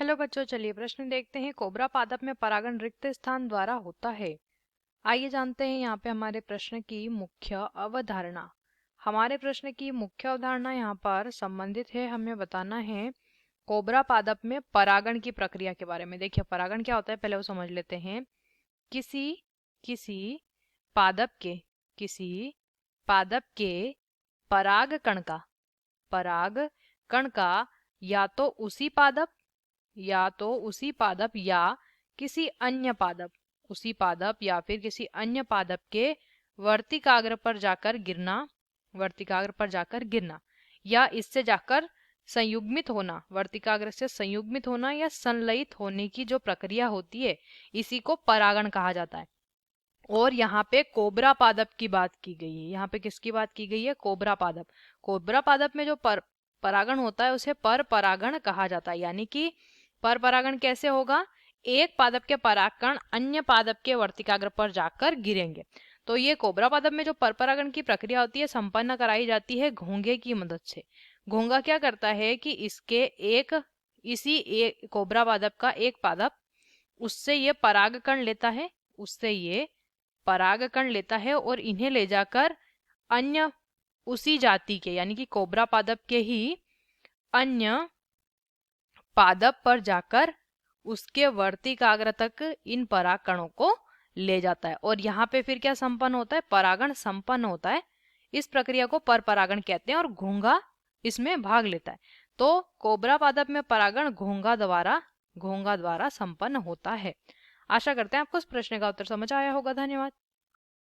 Hello बच्चों, चलिए प्रश्न देखते हैं। कोबरा पादप में परागण रिक्त स्थान द्वारा होता है। आइए जानते हैं यहाँ पे हमारे प्रश्न की मुख्य अवधारणा। हमारे प्रश्न की मुख्य अवधारणा यहाँ पर संबंधित है, हमें बताना है कोबरा पादप में परागण की प्रक्रिया के बारे में। देखिए परागण क्या होता है पहले वो समझ लेते हैं। किसी किसी पादप के किसी पादप के पराग कण का या तो उसी पादप या किसी अन्य पादप उसी पादप या फिर किसी अन्य पादप के वर्तिकाग्र पर जाकर गिरना या इससे जाकर वर्तिकाग्र से संयुग्मित होना या संलयित होने की जो प्रक्रिया होती है, इसी को परागण कहा जाता है। और यहाँ पे कोबरा पादप की बात की गई है। यहाँ पे किसकी बात की गई है? कोबरा पादप में जो परागण होता है उसे पर परागण कहा जाता है। यानी कि पर परागण कैसे होगा? एक पादप के परागकण अन्य पादप के वर्तिकाग्र पर जाकर गिरेंगे। तो ये कोबरा पादप में जो पर परागण की प्रक्रिया होती है संपन्न कराई जाती है घोंघे की मदद से। घोंघा क्या करता है कि इसी कोबरा पादप का एक पादप उससे ये परागकण लेता है और इन्हें ले जाकर अन्य उसी जाति के यानी कि कोबरा पादप के ही अन्य पादप पर जाकर उसके वर्तिकाग्र तक इन परागकणों को ले जाता है। और यहाँ पे फिर क्या संपन्न होता है? परागण संपन्न होता है। इस प्रक्रिया को पर परागण कहते हैं और घोंघा इसमें भाग लेता है। तो कोबरा पादप में परागण घोंघा द्वारा संपन्न होता है। आशा करते हैं आपको इस प्रश्न का उत्तर समझ आया होगा। धन्यवाद।